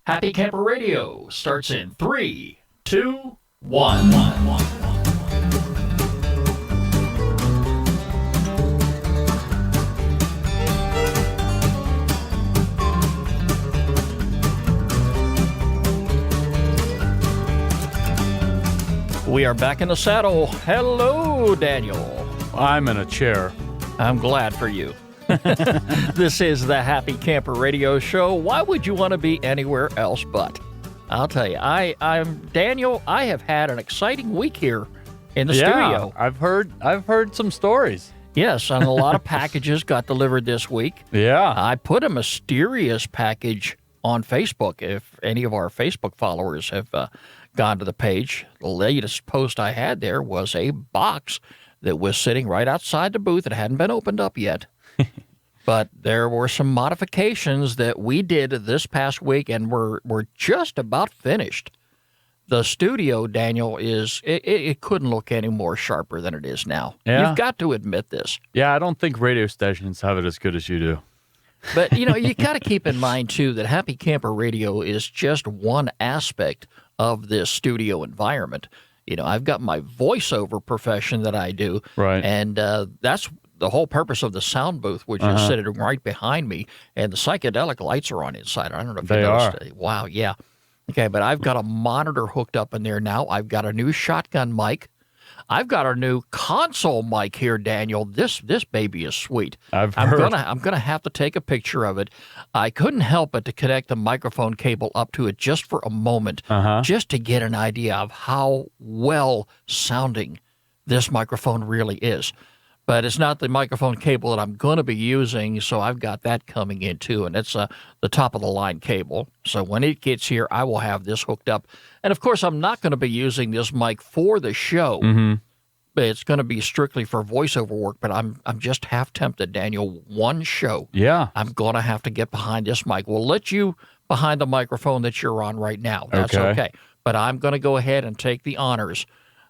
Happy Camper Radio starts in 3, 2, 1. We are back in the saddle. Hello, Daniel. I'm in a chair. I'm glad for you. This is the Happy Camper Radio Show. Why would you want to be anywhere else but? I'll tell you, I'm Daniel. I have had an exciting week here in the studio. I've heard some stories. Yes, and a lot of packages got delivered this week. Yeah. I put a mysterious package on Facebook. If any of our Facebook followers have gone to the page, the latest post I had there was a box that was sitting right outside the booth. It hadn't been opened up yet. But there were some modifications that we did this past week, and we're just about finished. The studio, Daniel, it couldn't look any more sharper than it is now. Yeah. You've got to admit this. Yeah, I don't think radio stations have it as good as you do. But, you got to keep in mind, too, that Happy Camper Radio is just one aspect of this studio environment. I've got my voiceover profession that I do. Right. And that's the whole purpose of the sound booth, which is sitting right behind me, and the psychedelic lights are on inside. I don't know if you noticed. Wow, yeah. Okay, but I've got a monitor hooked up in there now. I've got a new shotgun mic. I've got a new console mic here, Daniel. This baby is sweet. I'm gonna have to take a picture of it. I couldn't help but to connect the microphone cable up to it just for a moment, just to get an idea of how well sounding this microphone really is. But it's not the microphone cable that I'm going to be using, so I've got that coming in too, and it's the top-of-the-line cable. So when it gets here, I will have this hooked up. And, of course, I'm not going to be using this mic for the show. Mm-hmm. It's going to be strictly for voiceover work, but I'm just half tempted, Daniel. One show, I'm going to have to get behind this mic. We'll let you behind the microphone that you're on right now. That's okay. But I'm going to go ahead and take the honors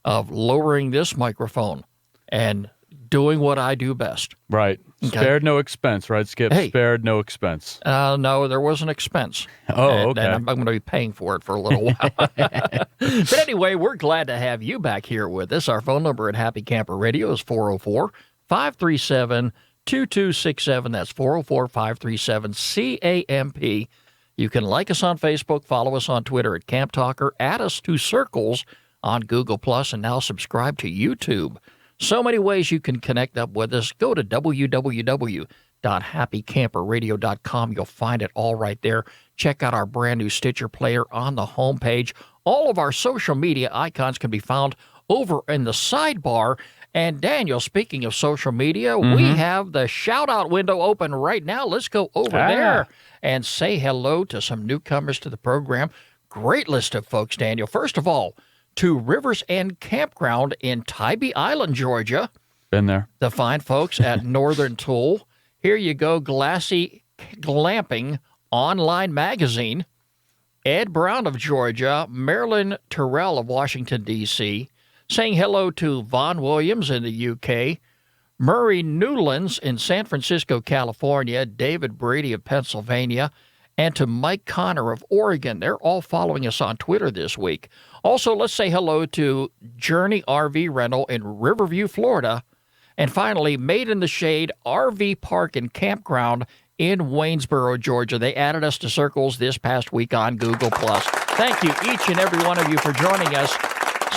of lowering this microphone and doing what I do best. Right. Okay. Spared no expense, right, Skip? Hey. Spared no expense. No, there was an expense. Okay. And I'm going to be paying for it for a little while. But anyway, we're glad to have you back here with us. Our phone number at Happy Camper Radio is 404-537-2267. That's 404-537-CAMP. You can like us on Facebook, follow us on Twitter at Camp Talker, add us to Circles on Google+, and now subscribe to YouTube. So many ways you can connect up with us. Go to www.happycamperradio.com. You'll find it all right there. Check out our brand new Stitcher player on the homepage. All of our social media icons can be found over in the sidebar. And Daniel, speaking of social media, we have the shout-out window open right now. Let's go over there and say hello to some newcomers to the program. Great list of folks, Daniel. First of all, to Rivers End Campground in Tybee Island, Georgia. Been there. The fine folks at Northern Tool. Here you go, Glassy Glamping Online Magazine. Ed Brown of Georgia. Marilyn Terrell of Washington, D.C. Saying hello to Vaughn Williams in the U.K. Murray Newlands in San Francisco, California. David Brady of Pennsylvania. And to Mike Connor of Oregon. They're all following us on Twitter this week. Also, let's say hello to Journey RV Rental in Riverview, Florida. And finally, Made in the Shade RV Park and Campground in Waynesboro, Georgia. They added us to Circles this past week on Google+. Thank you, each and every one of you, for joining us.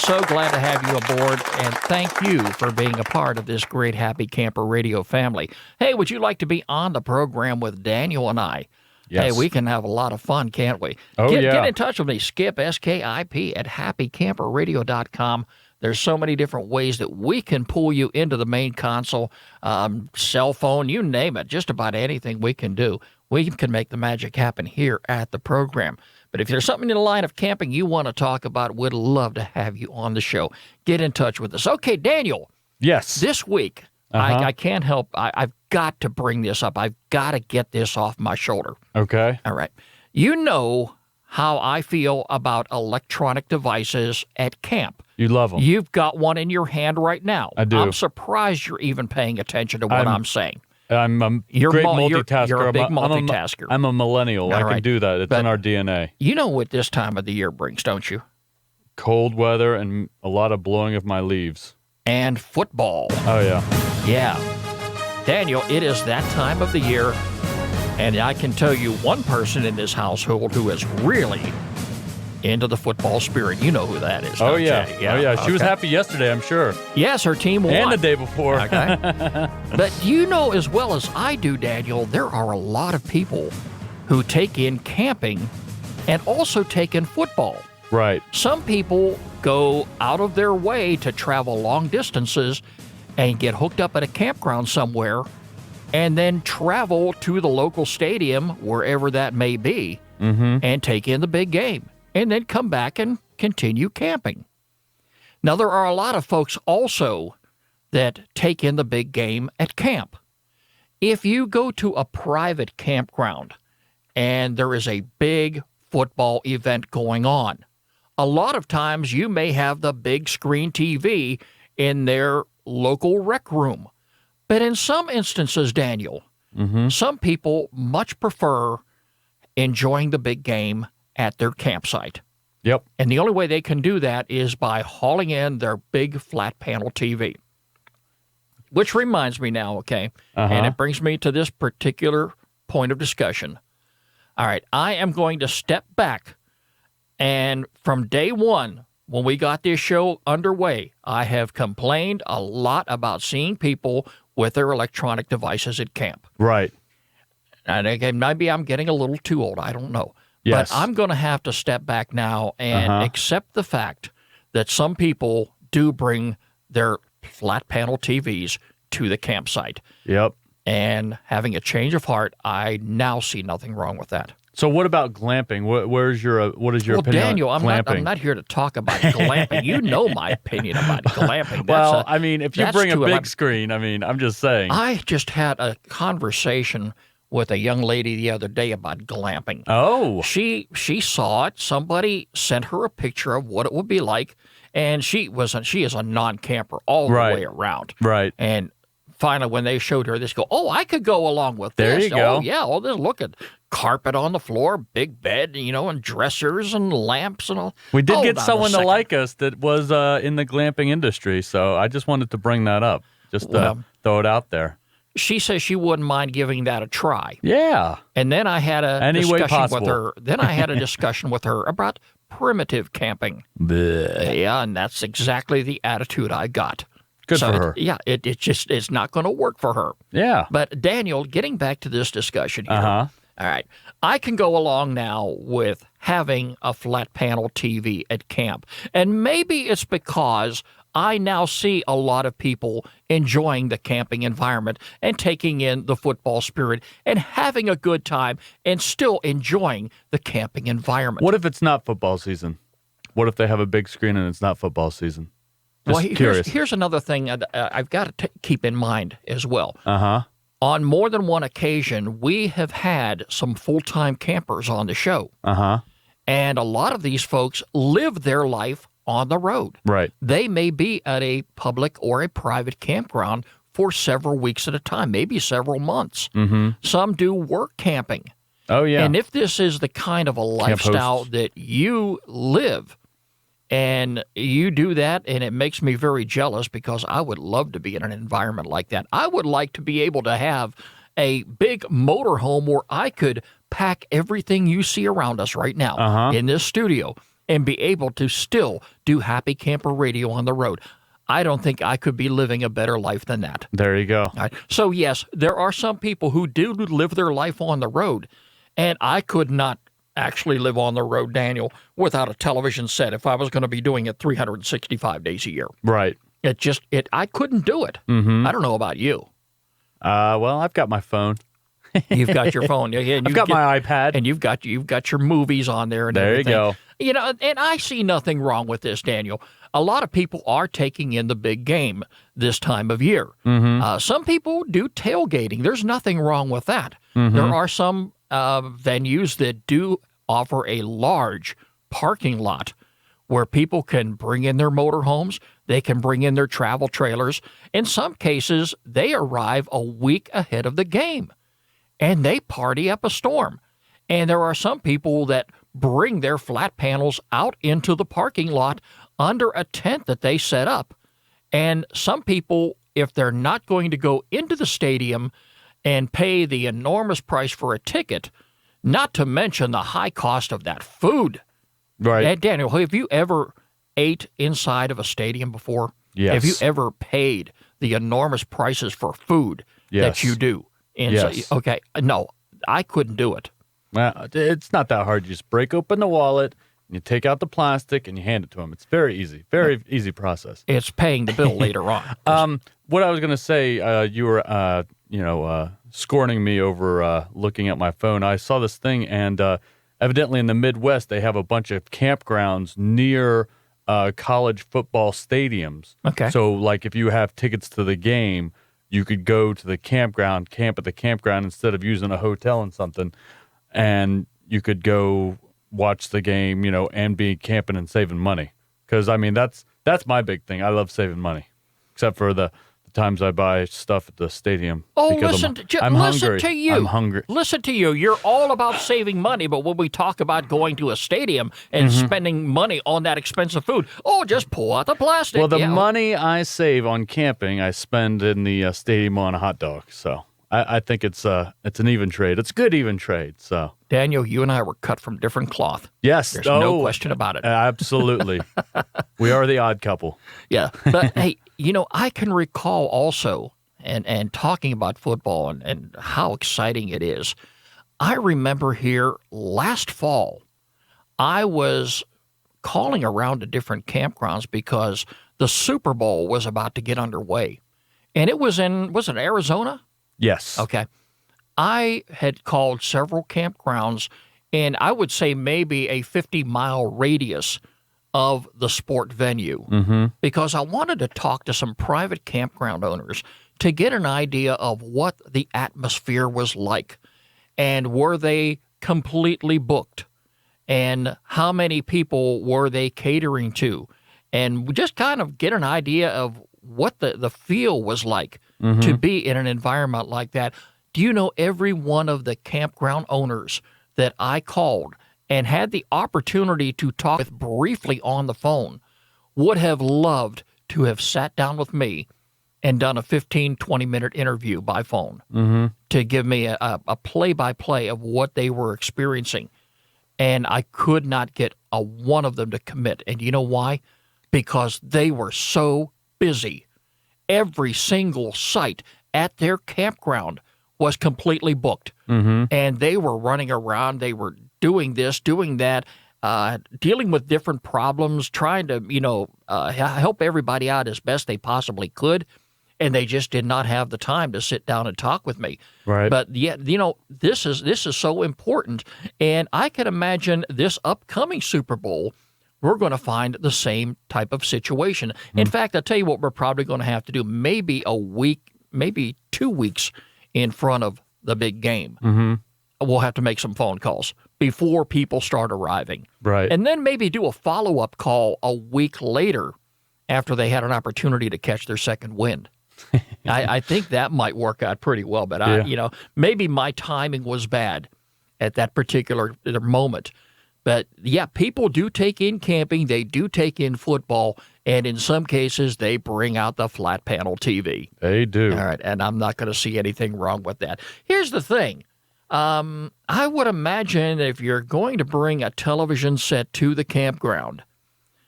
So glad to have you aboard, and thank you for being a part of this great Happy Camper Radio family. Hey, would you like to be on the program with Daniel and I? Yes. Hey, we can have a lot of fun, can't we? Get in touch with me, Skip, S-K-I-P, at happycamperradio.com. There's so many different ways that we can pull you into the main console, cell phone, you name it, just about anything we can do. We can make the magic happen here at the program. But if there's something in the line of camping you want to talk about, we'd love to have you on the show. Get in touch with us. Okay, Daniel. Yes. This week, I can't help. I've got to bring this up. I've got to get this off my shoulder. Okay. All right. You know how I feel about electronic devices at camp. You love them. You've got one in your hand right now. I do. I'm surprised you're even paying attention to what I'm saying. I'm a You're great mul- you're- multitasker. you're a big I'm multitasker. I'm a millennial. I All can right. do that. It's But- in our DNA. You know what this time of the year brings, don't you? Cold weather and a lot of blowing of my leaves. And football. Oh, yeah. Yeah. Daniel, it is that time of the year, and I can tell you one person in this household who is really into the football spirit. You know who that is, Oh, don't yeah. you? Oh, yeah. She was okay. happy yesterday, I'm sure. Yes, her team won. And the day before. Okay. But you know as well as I do, Daniel, there are a lot of people who take in camping and also take in football. Right. Some people go out of their way to travel long distances and get hooked up at a campground somewhere and then travel to the local stadium, wherever that may be, and take in the big game and then come back and continue camping. Now, there are a lot of folks also that take in the big game at camp. If you go to a private campground and there is a big football event going on, a lot of times you may have the big screen TV in their local rec room. But in some instances, Daniel, some people much prefer enjoying the big game at their campsite. Yep. And the only way they can do that is by hauling in their big flat panel TV. Which reminds me now, okay, and it brings me to this particular point of discussion. All right, I am going to step back, and from day one, when we got this show underway, I have complained a lot about seeing people with their electronic devices at camp. Right. And again, maybe I'm getting a little too old. I don't know. Yes. But I'm going to have to step back now and accept the fact that some people do bring their flat panel TVs to the campsite. Yep. And having a change of heart, I now see nothing wrong with that. So what about glamping? What is your Well, opinion Daniel, on I'm glamping? not here to talk about glamping. You know my opinion about glamping. Well, I mean, if you that's bring a too- big screen, I mean, I'm just saying. I just had a conversation with a young lady the other day about glamping. Oh. She saw it. Somebody sent her a picture of what it would be like, and she is a non-camper all the way around. Right. And finally, when they showed her this, go, oh, I could go along with There this. you go. Oh, yeah. Oh, this, look at carpet on the floor, big bed, and dressers and lamps and all. We did get Hold on a someone to second. like us that was in the glamping industry, so I just wanted to bring that up, just to throw it out there. She says she wouldn't mind giving that a try. Yeah. And then I had a Any way discussion with possible. her. Then I had a discussion with her about primitive camping. Bleh. Yeah, and that's exactly the attitude I got. Good So for her. it's not going to work for her. Yeah. But Daniel, getting back to this discussion here. Uh-huh. All right. I can go along now with having a flat panel TV at camp. And maybe it's because I now see a lot of people enjoying the camping environment and taking in the football spirit and having a good time and still enjoying the camping environment. What if it's not football season? What if they have a big screen and it's not football season? Just curious. Here's another thing I've got to keep in mind as well. Uh-huh. On more than one occasion, we have had some full-time campers on the show. Uh-huh. And a lot of these folks live their life on the road. Right. They may be at a public or a private campground for several weeks at a time, maybe several months. Mm-hmm. Some do work camping. Oh, yeah. And if this is the kind of a lifestyle that you live, and you do that, and it makes me very jealous because I would love to be in an environment like that. I would like to be able to have a big motorhome where I could pack everything you see around us right now in this studio and be able to still do Happy Camper Radio on the road. I don't think I could be living a better life than that. There you go. All right. So, yes, there are some people who do live their life on the road, and I could not actually live on the road, Daniel, without a television set if I was going to be doing it 365 days a year. Right. I couldn't do it. Mm-hmm. I don't know about you. Well, I've got my phone. You've got your phone. Yeah, and I've got my iPad. And you've got your movies on there. And there everything. you go. And I see nothing wrong with this, Daniel. A lot of people are taking in the big game this time of year. Mm-hmm. Some people do tailgating. There's nothing wrong with that. Mm-hmm. There are some venues that do offer a large parking lot where people can bring in their motorhomes, they can bring in their travel trailers. In some cases, they arrive a week ahead of the game, and they party up a storm. And there are some people that bring their flat panels out into the parking lot under a tent that they set up. And some people, if they're not going to go into the stadium and pay the enormous price for a ticket, not to mention the high cost of that food. Right. And Daniel, have you ever ate inside of a stadium before? Yes. Have you ever paid the enormous prices for food that you do? Yes. Okay. No, I couldn't do it. Well, it's not that hard. You just break open the wallet, and you take out the plastic, and you hand it to them. It's very easy. Very easy process. It's paying the bill later on. What I was going to say, you were, scorning me over looking at my phone. I saw this thing, and evidently in the Midwest, they have a bunch of campgrounds near college football stadiums. Okay. So, like, if you have tickets to the game, you could go to the campground, camp at the campground instead of using a hotel and something, and you could go watch the game, and be camping and saving money. Because, I mean, that's my big thing. I love saving money, except for the times I buy stuff at the stadium. Oh, because listen to you. I'm hungry. Listen to you. You're all about saving money, but when we talk about going to a stadium and spending money on that expensive food, just pull out the plastic. Well, the money I save on camping, I spend in the stadium on a hot dog. So I think it's an even trade. It's a good even trade. So Daniel, you and I were cut from different cloth. Yes, there's no question about it. Absolutely, we are the odd couple. Yeah, but hey, I can recall also, and talking about football and how exciting it is. I remember here last fall, I was calling around to different campgrounds because the Super Bowl was about to get underway, and it was it Arizona? Yes. Okay. I had called several campgrounds, and I would say maybe a 50-mile radius of the sport venue, because I wanted to talk to some private campground owners to get an idea of what the atmosphere was like, and were they completely booked, and how many people were they catering to, and just kind of get an idea of what the feel was like to be in an environment like that. Do you know every one of the campground owners that I called and had the opportunity to talk with briefly on the phone would have loved to have sat down with me and done a 15, 20-minute interview by phone to give me a play-by-play of what they were experiencing. And I could not get one of them to commit. And you know why? Because they were so busy. Every single site at their campground was completely booked. And they were running around. They were doing this, doing that, dealing with different problems, trying to, help everybody out as best they possibly could. And they just did not have the time to sit down and talk with me. Right. But yet, this is so important. And I can imagine this upcoming Super Bowl, we're going to find the same type of situation. In fact, I'll tell you what we're probably going to have to do. Maybe a week, maybe 2 weeks in front of the big game. We'll have to make some phone calls before people start arriving. Right. And then maybe do a follow-up call a week later after they had an opportunity to catch their second wind. I think that might work out pretty well. But, maybe my timing was bad at that particular moment. But, yeah, people do take in camping. They do take in football. And in some cases, they bring out the flat panel TV. They do. All right. And I'm not going to see anything wrong with that. Here's the thing. I would imagine if you're going to bring a television set to the campground,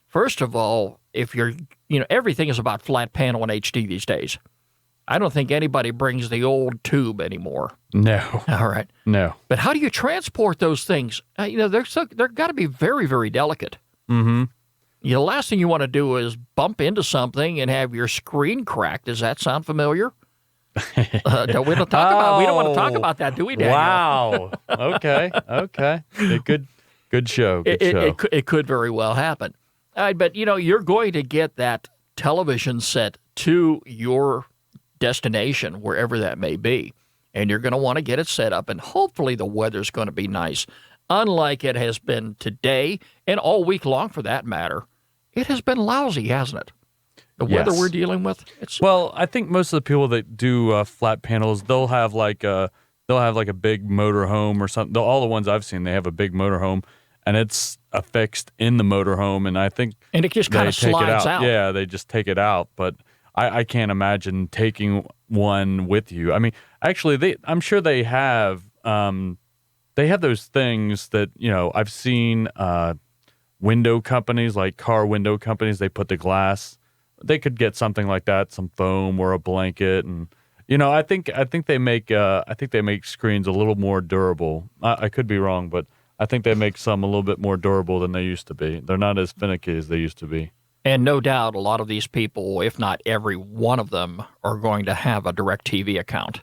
first of all, if you're, everything is about flat panel and HD these days. I don't think anybody brings the old tube anymore. No. All right. No. But how do you transport those things? They're got to be very, very delicate. The last thing you want to do is bump into something and have your screen cracked. Does that sound familiar? We don't want to talk about that, do we, Daniel? Wow. Okay. Good show. It could very well happen. All right, but you're going to get that television set to your destination, wherever that may be, and you're going to want to get it set up, and hopefully the weather's going to be nice. unlike it has been today and all week long for that matter, it has been lousy, hasn't it? The weather we're dealing with. Well, I think most of the people that do flat panels, they'll have like a big motorhome or something. All the ones I've seen, they have a big motorhome, and it's affixed in the motorhome, and I think it just kind of slides out. Yeah, they just take it out, but I can't imagine taking one with you. I mean, actually, I'm sure they have those things that, I've seen window companies, like car window companies, they put the glass. They could get something like that, some foam or a blanket, and I think they make screens a little more durable. I could be wrong, but I think they make some a little bit more durable than they used to be. They're not as finicky as they used to be. And no doubt, a lot of these people, if not every one of them, are going to have a DirecTV account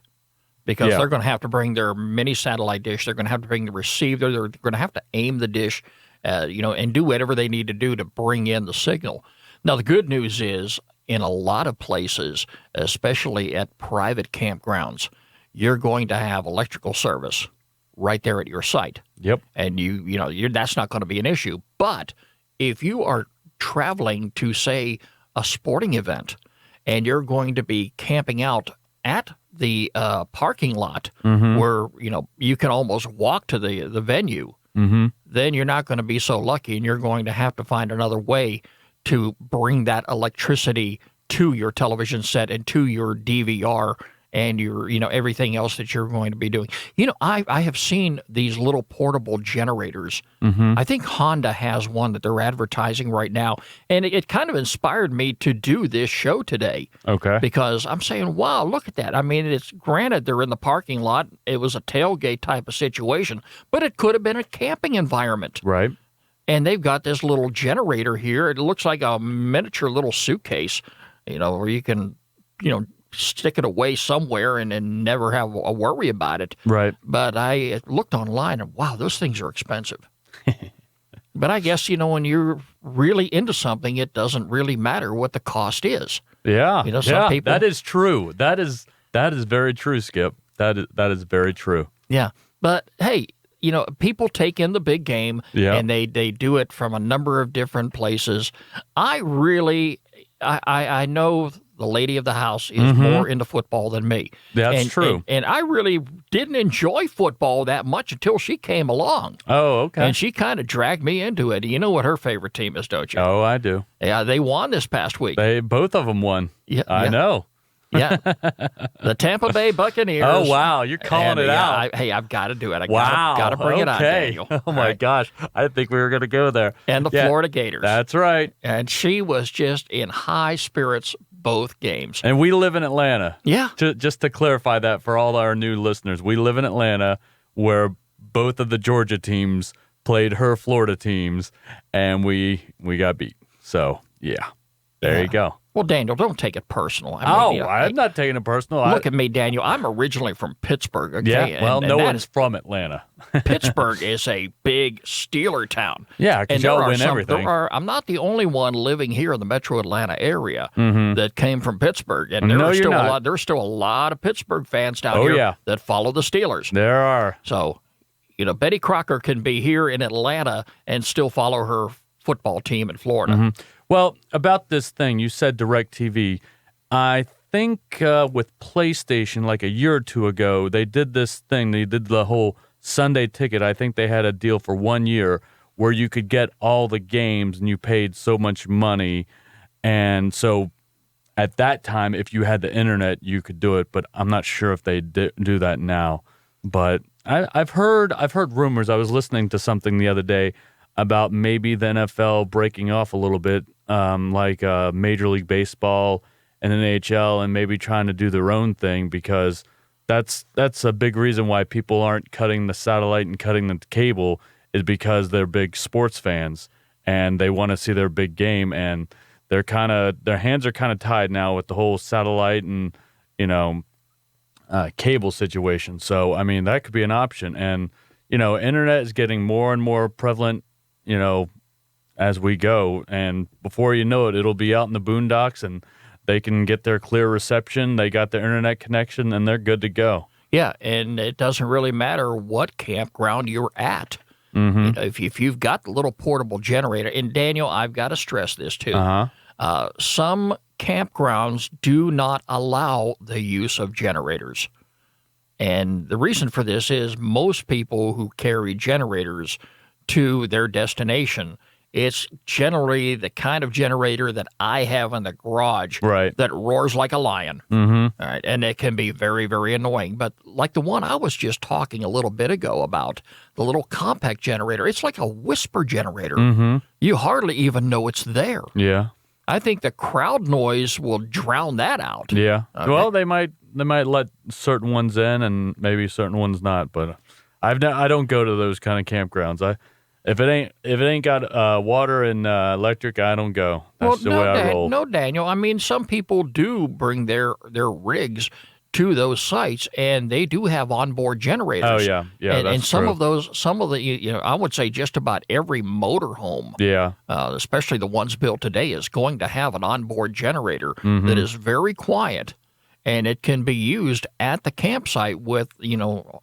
because they're going to have to bring their mini satellite dish. They're going to have to bring the receiver. They're going to have to aim the dish, and do whatever they need to do to bring in the signal. Now, the good news is, in a lot of places, especially at private campgrounds, you're going to have electrical service right there at your site. Yep. And that's not going to be an issue. But if you are traveling to, say, a sporting event, and you're going to be camping out at the parking lot where, you can almost walk to the venue, then you're not going to be so lucky, and you're going to have to find another way to bring that electricity to your television set and to your DVR and your, everything else that you're going to be doing. I have seen these little portable generators. I think Honda has one that they're advertising right now, and it kind of inspired me to do this show today. Okay. Because I'm saying, wow, look at that. I mean, it's granted they're in the parking lot. It was a tailgate type of situation, but it could have been a camping environment. Right. And they've got this little generator here. It looks like a miniature little suitcase, where you can, stick it away somewhere and never have a worry about it. Right. But I looked online and, wow, those things are expensive. But I guess, when you're really into something, it doesn't really matter what the cost is. Yeah. Some people, that is true. That is very true, Skip. That is very true. Yeah. But, hey, people take in the big game, and they do it from a number of different places. I know the lady of the house is more into football than me. That's true. And I really didn't enjoy football that much until she came along. Oh, okay. And she kind of dragged me into it. You know what her favorite team is, don't you? Oh, I do. Yeah, they won this past week. Both of them won. Yeah, I know. Yeah, the Tampa Bay Buccaneers. Oh, wow, you're calling it out. I've got to do it. Got Wow, to bring it on, Daniel. Oh, my gosh. I didn't think we were going to go there. And the Florida Gators. That's right. And she was just in high spirits both games. And we live in Atlanta. Yeah. Just to clarify that for all our new listeners, we live in Atlanta where both of the Georgia teams played her Florida teams, and we got beat. So, yeah, there you go. Well, Daniel, don't take it personal. I'm not taking it personal. Look at me, Daniel. I'm originally from Pittsburgh. Okay? Yeah, well, no one's from Atlanta. Pittsburgh is a big Steeler town. Yeah, because y'all win everything. I'm not the only one living here in the metro Atlanta area that came from Pittsburgh. And there's still a lot of Pittsburgh fans down here that follow the Steelers. There are. So, Betty Crocker can be here in Atlanta and still follow her football team in Florida. Well, about this thing, you said DirecTV. I think with PlayStation, like a year or two ago, they did this thing. They did the whole Sunday ticket. I think they had a deal for 1 year where you could get all the games and you paid so much money. And so at that time, if you had the internet, you could do it. But I'm not sure if they do that now. But I've heard rumors. I was listening to something the other day about maybe the NFL breaking off a little bit, like Major League Baseball and NHL, and maybe trying to do their own thing, because that's a big reason why people aren't cutting the satellite and cutting the cable, is because they're big sports fans and they want to see their big game, and their hands are kind of tied now with the whole satellite and cable situation. So I mean, that could be an option, and internet is getting more and more prevalent as we go, and before you know it, it'll be out in the boondocks, and they can get their clear reception. They got their internet connection, and they're good to go. Yeah, and it doesn't really matter what campground you're at. You know, if you've got the little portable generator, and Daniel, I've got to stress this too. Some campgrounds do not allow the use of generators. And the reason for this is most people who carry generators to their destination, it's generally the kind of generator that I have in the garage that roars like a lion. All right, and it can be very, very annoying. But like the one I was just talking a little bit ago about, the little compact generator, it's like a whisper generator. You hardly even know it's there. Yeah. I think the crowd noise will drown that out. Yeah. Okay. Well, they might let certain ones in and maybe certain ones not. But I don't go to those kind of campgrounds. If it ain't got water and electric, I don't go. That's the way I roll. No, Daniel. I mean, some people do bring their rigs to those sites, and they do have onboard generators. Oh yeah, and that's some true. of those, I would say just about every motorhome, especially the ones built today, is going to have an onboard generator that is very quiet, and it can be used at the campsite with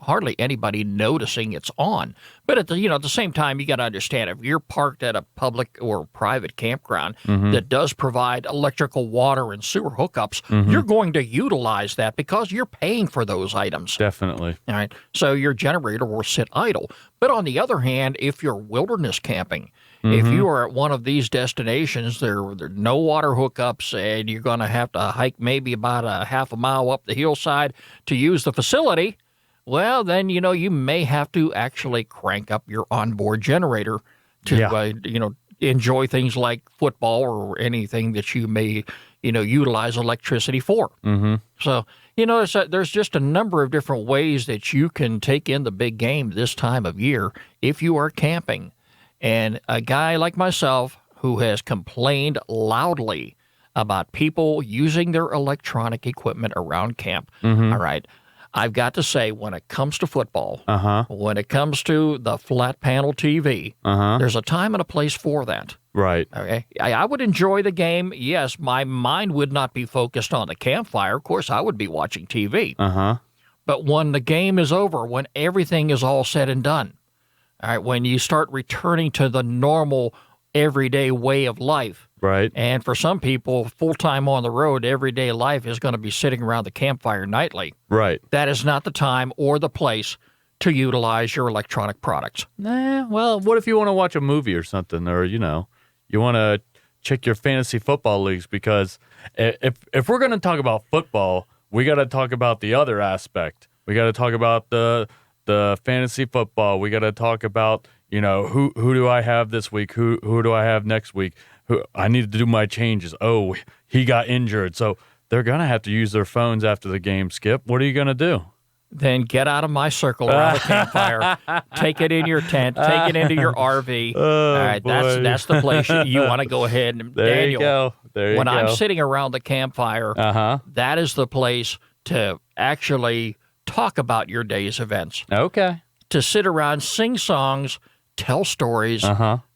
hardly anybody noticing it's on. But at the same time, you got to understand, if you're parked at a public or private campground that does provide electrical, water, and sewer hookups, you're going to utilize that because you're paying for those items. Definitely. All right. So your generator will sit idle. But on the other hand, if you're wilderness camping, if you are at one of these destinations, there are no water hookups, and you're going to have to hike maybe about a half a mile up the hillside to use the facility, well, then, you may have to actually crank up your onboard generator to, enjoy things like football or anything that you may, utilize electricity for. So, there's just a number of different ways that you can take in the big game this time of year if you are camping. And a guy like myself who has complained loudly about people using their electronic equipment around camp, all right, I've got to say, when it comes to football, when it comes to the flat panel TV, there's a time and a place for that. Right. Okay. I would enjoy the game. Yes, my mind would not be focused on the campfire. Of course, I would be watching TV. But when the game is over, when everything is all said and done, all right, when you start returning to the normal, everyday way of life. Right. And for some people, full-time on the road, everyday life is going to be sitting around the campfire nightly. Right. That is not the time or the place to utilize your electronic products. Well, what if you want to watch a movie or something, or, you want to check your fantasy football leagues? Because if we're going to talk about football, we got to talk about the other aspect. We got to talk about the fantasy football. We got to talk about, who do I have this week? Who do I have next week? Who I need to do my changes. Oh, he got injured. So they're going to have to use their phones after the game, Skip. What are you going to do? Then get out of my circle around the campfire. Take it in your tent. Take it into your RV. Oh, all right, boy. That's the place you want to go ahead. And There Daniel, you go. There you when go. I'm sitting around the campfire, that is the place to actually talk about your day's events. Okay. To sit around, sing songs, tell stories,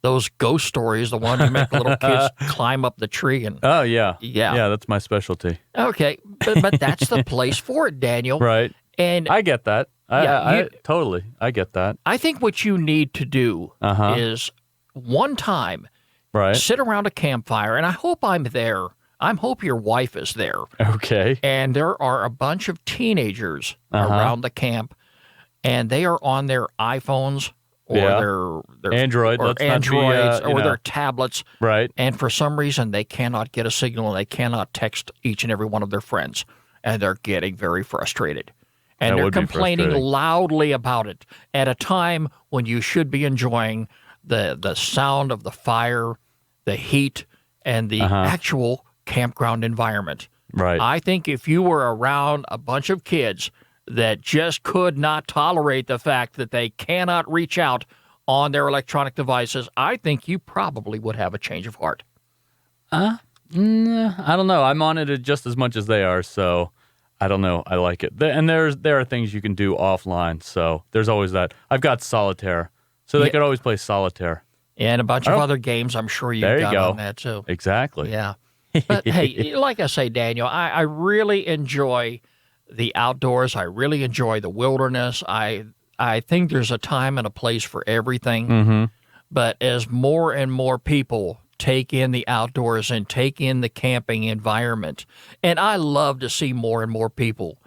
those ghost stories, the ones you make little kids climb up the tree. And Oh, yeah. Yeah. Yeah, that's my specialty. okay, but that's the place for it, Daniel. Right. And I get that. I totally. I get that. I think what you need to do is one time sit around a campfire, and I hope I'm there. I hope your wife is there. Okay. And there are a bunch of teenagers around the camp, and they are on their iPhones or their Android, or let's not be, Androids or you know. their tablets. Right. And for some reason, they cannot get a signal, and they cannot text each and every one of their friends, and they're getting very frustrated. And That they're would be complaining frustrating. loudly about it at a time when you should be enjoying the sound of the fire, the heat, and the actual campground environment. Right. I think if you were around a bunch of kids that just could not tolerate the fact that they cannot reach out on their electronic devices, I think you probably would have a change of heart. I don't know. I'm on it just as much as they are, so I don't know. I like it. And there are things you can do offline, so there's always that. I've got solitaire, so they could always play solitaire. And a bunch of other games I'm sure you've got on that too. Exactly. Yeah. But hey, like I say, Daniel, I really enjoy the outdoors. I really enjoy the wilderness. I I think there's a time and a place for everything. Mm-hmm. But as more and more people take in the outdoors and take in the camping environment, and I love to see more and more people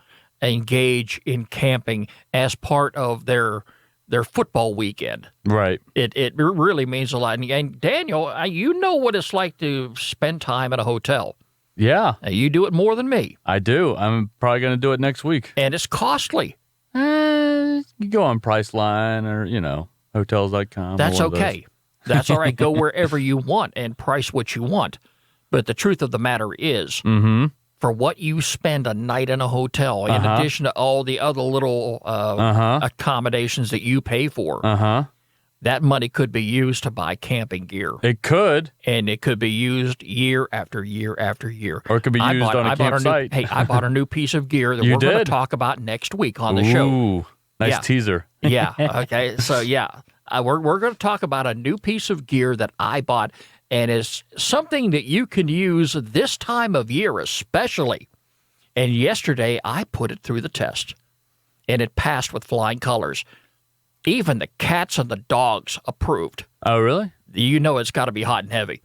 engage in camping as part of their football weekend. Right. It really means a lot. And Daniel, you know what it's like to spend time at a hotel. Yeah. You do it more than me. I do. I'm probably going to do it next week. And it's costly. You go on Priceline or, hotels.com. That's okay. That's all right. Go wherever you want and price what you want. But the truth of the matter is, for what you spend a night in a hotel, in addition to all the other little accommodations that you pay for, that money could be used to buy camping gear. It could. And it could be used year after year after year. Or it could be used on a campsite. I bought a new piece of gear that we're going to talk about next week on the show. Ooh, nice teaser. Yeah. Okay. So, we're going to talk about a new piece of gear that I bought, and it's something that you can use this time of year especially. And yesterday, I put it through the test, and it passed with flying colors. Even the cats and the dogs approved. Oh, really? You know it's got to be hot and heavy.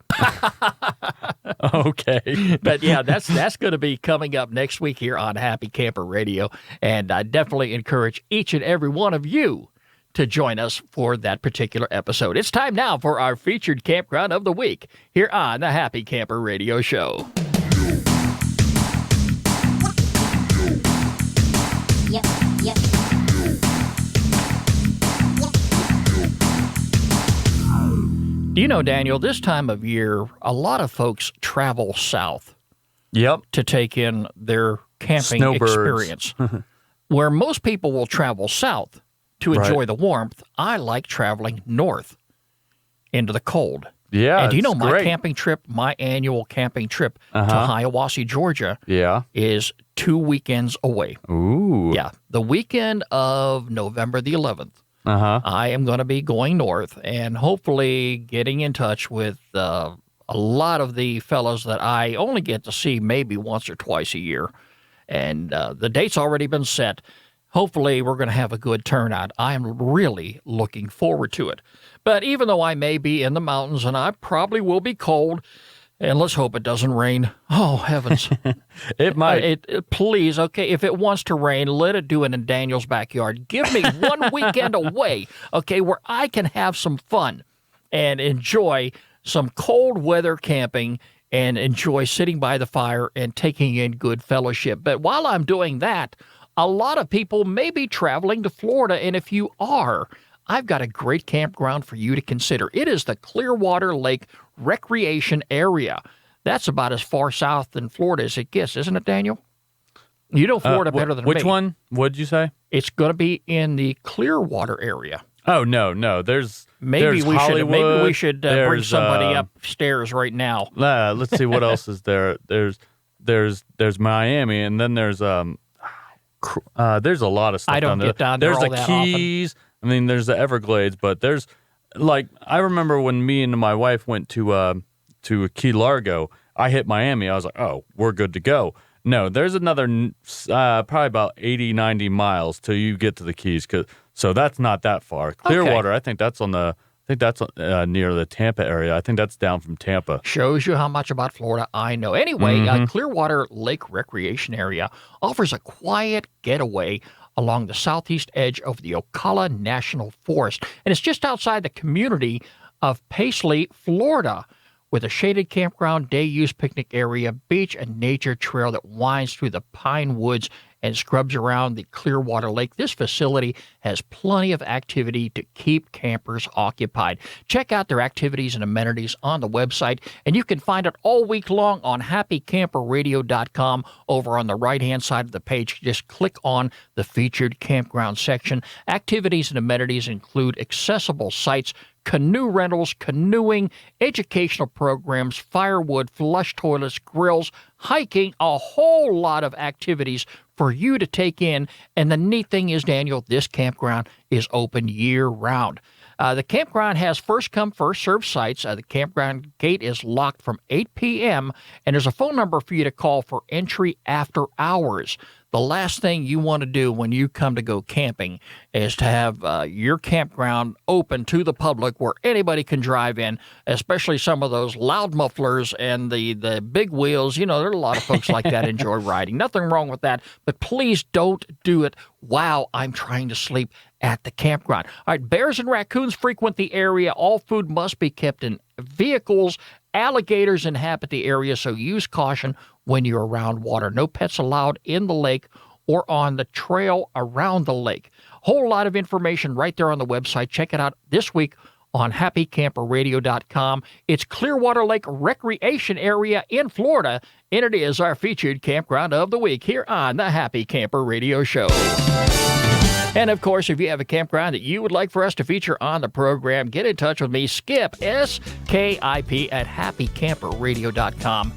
Okay. But yeah, that's going to be coming up next week here on Happy Camper Radio. And I definitely encourage each and every one of you to join us for that particular episode. It's time now for our featured campground of the week here on the Happy Camper Radio Show. Yep. Do you know, Daniel, this time of year, a lot of folks travel south to take in their camping experience. Where most people will travel south to enjoy the warmth, I like traveling north into the cold. Yeah, and do you know my great. my annual camping trip to Hiawassee, Georgia, is 2 weekends away. Ooh. Yeah, the weekend of November the 11th. I am going to be going north and hopefully getting in touch with a lot of the fellows that I only get to see maybe once or twice a year. And the date's already been set. Hopefully, we're going to have a good turnout. I am really looking forward to it. But even though I may be in the mountains and I probably will be cold, and let's hope it doesn't rain. Oh, heavens. It might. Please, okay, if it wants to rain, let it do it in Daniel's backyard. Give me 1 weekend away, okay, where I can have some fun and enjoy some cold weather camping and enjoy sitting by the fire and taking in good fellowship. But while I'm doing that, a lot of people may be traveling to Florida, and if you are, I've got a great campground for you to consider. It is the Clearwater Lake Recreation Area. That's about as far south in Florida as it gets, isn't it, Daniel? You know Florida better than me. Which one? What did you say? It's going to be in the Clearwater area. Oh, no. There's Hollywood, maybe we should bring somebody upstairs right now. Let's see what else is there. There's Miami, and then there's a lot of stuff. I don't get down there There's all the that Keys. I mean, there's the Everglades, but there's I remember when me and my wife went to Key Largo. I hit Miami. I was like, oh, we're good to go. No, there's another probably about 80, 90 miles till you get to the Keys. So that's not that far. Clearwater, okay. I think that's near the Tampa area. I think that's down from Tampa. Shows you how much about Florida I know. Anyway, Clearwater Lake Recreation Area offers a quiet getaway along the southeast edge of the Ocala National Forest. And it's just outside the community of Paisley, Florida, with a shaded campground, day-use picnic area, beach, and nature trail that winds through the pine woods and scrubs around the Clearwater Lake. This facility has plenty of activity to keep campers occupied. Check out their activities and amenities on the website, and you can find it all week long on happycamperradio.com. Over on the right-hand side of the page, just click on the featured campground section. Activities and amenities include accessible sites, canoe rentals, canoeing, educational programs, firewood, flush toilets, grills, hiking, a whole lot of activities for you to take in. And the neat thing is, Daniel, this campground is open year-round. The campground has first-come, first-served sites. The campground gate is locked from 8 p.m., and there's a phone number for you to call for entry after hours. the last thing you want to do when you come to go camping is to have your campground open to the public where anybody can drive in, especially some of those loud mufflers and the big wheels. You know, there are a lot of folks like that enjoy riding. Nothing wrong with that, but please don't do it while I'm trying to sleep at the campground. All right, bears and raccoons frequent the area. All food must be kept in vehicles. Alligators inhabit the area, so use caution when you're around water. No pets allowed in the lake or on the trail around the lake. Whole lot of information right there on the website. Check it out this week on happycamperradio.com. It's Clearwater Lake Recreation Area in Florida, and it is our featured campground of the week here on the Happy Camper Radio Show. And, of course, if you have a campground that you would like for us to feature on the program, get in touch with me, Skip, S-K-I-P, at happycamperradio.com.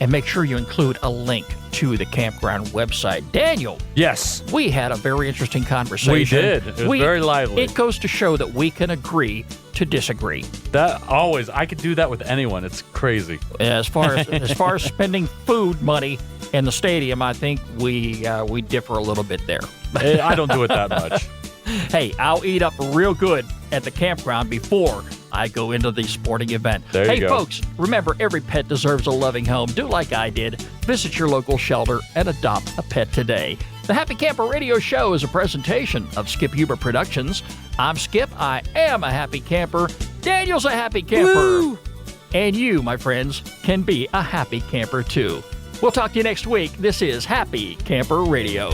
And make sure you include a link to the campground website. Daniel. Yes. We had a very interesting conversation. We did. It was very lively. It goes to show that we can agree to disagree. I could do that with anyone. It's crazy. As far as spending food money in the stadium, I think we differ a little bit there. I don't do it that much. Hey, I'll eat up real good at the campground before I go into the sporting event. There you hey, go. Folks, remember, every pet deserves a loving home. Do like I did. Visit your local shelter and adopt a pet today. The Happy Camper Radio Show is a presentation of Skip Huber Productions. I'm Skip. I am a happy camper. Daniel's a happy camper. Woo! And you, my friends, can be a happy camper too. We'll talk to you next week. This is Happy Camper Radio.